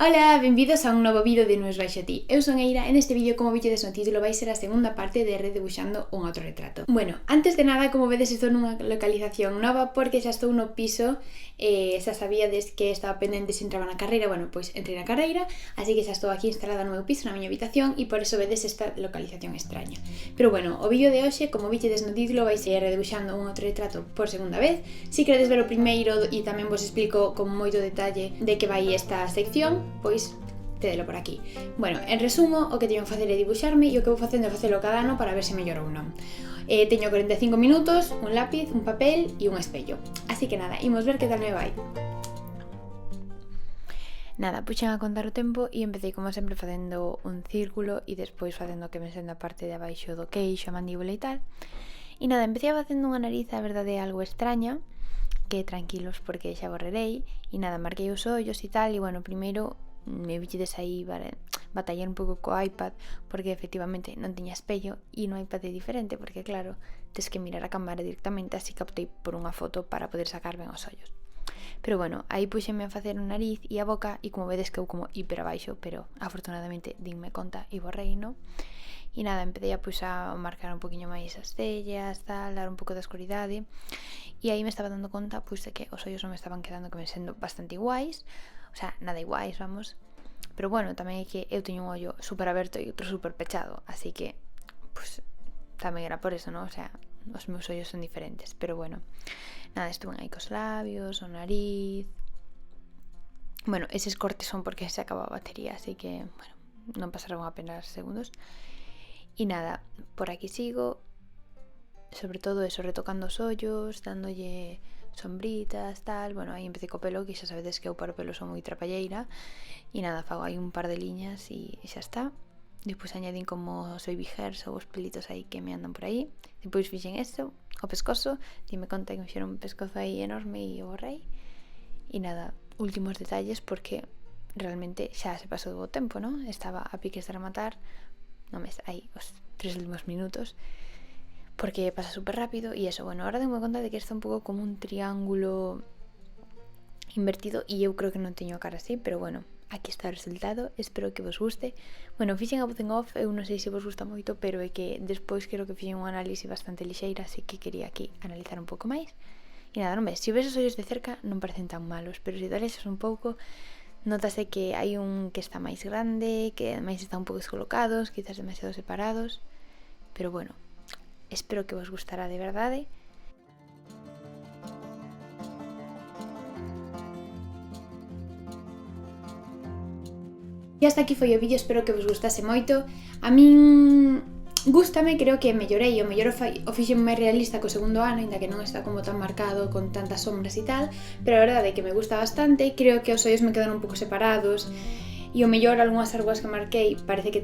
Ola, benvidos a un novo vídeo de Nues Baixo Ti. Eu son Eira e neste vídeo, como vides no título, vai ser a segunda parte de redebuxando un autorretrato. Bueno, antes de nada, como vedes, estou nunha localización nova porque xa estou no piso, xa sabíades que estaba pendente se entraba na carreira, bueno, pois entrei na carreira, así que xa estou aquí instalada no meu piso, na miña habitación, e por eso vedes esta localización extraña. Pero bueno, o vídeo de hoxe, como vides no título, vai ser redebuxando un autorretrato por segunda vez. Si queredes ver o primeiro e tamén vos explico con moito detalle de que vai esta sección, pois tedelo por aquí. Bueno, en resumo, o que teño que facer é dibuixarme e o que vou facendo é facelo cada ano para ver se mellora ou non. Teño 45 minutos, un lápiz, un papel e un espello. Así que nada, imos ver que tal me vai. Nada, puxen a contar o tempo e empecé como sempre facendo un círculo e despois facendo que me sendo a parte de abaixo do queixo, a mandíbula e tal. E nada, empecé facendo unha nariz, a verdade, algo extraña, que tranquilos porque xa borrerei, e nada, marquei os ollos e tal, e bueno, primeiro me vides aí batallar un pouco co iPad porque efectivamente non tiña espello e no iPad é diferente porque claro, tes que mirar a cámara directamente, así que optei por unha foto para poder sacar ben os ollos. Pero bueno, aí puxenme a facer o nariz e a boca e como vedes que eu como hiper abaixo, pero afortunadamente dinme conta e borrei, no? E nada, empecé a marcar un poquinho máis as cellas, tal, dar un pouco de escuridade. E aí me estaba dando conta de que os ollos non me estaban quedando, que me sendo bastante iguais, o sea, nada iguais, vamos. Pero bueno, tamén é que eu teño un ollo super aberto e outro super pechado, así que tamén era por eso, ¿no? O sea, os meus ollos son diferentes, pero bueno. Nada, estuve aí cos labios, o nariz. Bueno, eses cortes son porque se acaba a batería, así que, bueno, non pasaron apenas segundos. E nada, por aquí sigo, sobre todo eso, retocando os ollos, dándolle sombritas, tal. Bueno, aí empecé co pelo, que xa sabedes que eu para o pelo son moi trapalleira. E nada, fago aí un par de liñas e xa está. Despois añadín como os baby hairs ou os pelitos aí que me andan por aí. Despois fixen isto, o pescozo, dime conta que me fixeron un pescozo aí enorme e o borrei. E nada, últimos detalles porque realmente xa se pasou o tempo, ¿no? Estaba a piques de rematar, non me aí os 3 últimos minutos, porque pasa super rápido e eso, bueno, ahora tengo conta de que está un pouco como un triángulo invertido e eu creo que non teño a cara así, pero bueno, aquí está o resultado, espero que vos guste. Bueno, fixen a voz en off, eu non sei se vos gusta moito, pero é que despois creo que fixen un análise bastante lixeira, así que quería aquí analizar un pouco máis. E nada, non ves, se ves os ollos de cerca non parecen tan malos, pero se dalexas un pouco, notase que hai un que está máis grande, que ademais está un pouco descolocados, quizás demasiado separados, pero bueno, espero que vos gustará de verdade. E hasta aquí foi o vídeo, espero que vos gustase moito. A min gústame, creo que mellorei, o mellor o fixen máis realista co segundo ano, ainda que non está como tan marcado con tantas sombras e tal, pero a verdade é que me gusta bastante, creo que os ollos me quedaron un pouco separados e o mellor algunhas argoas que marquei parece que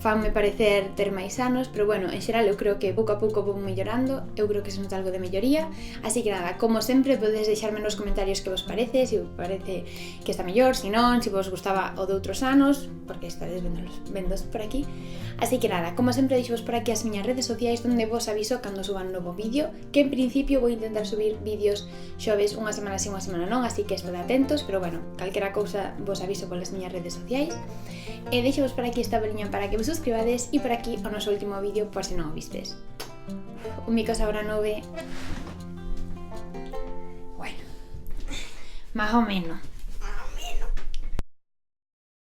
fanme parecer ter máis anos, pero bueno, en xeral eu creo que pouco a pouco vou mellorando, eu creo que se nota algo de melloría, así que nada, como sempre podedes deixarme nos comentarios que vos parece, se vos parece que está mellor, se non, se vos gustaba o de outros anos, porque estaredes vendos por aquí. Así que nada, como sempre deixo-vos por aquí as miñas redes sociais onde vos aviso cando suba un novo vídeo, que en principio vou intentar subir vídeos xoves unha semana si, unha semana non, así que estade atentos, pero bueno, calquera cousa vos aviso polas miñas redes sociais. E deixo-vos por aquí esta boliña para que vos suscribades e por aquí o noso último vídeo por se non o vistes. Un mico sabor a 9. Bueno, más o menos.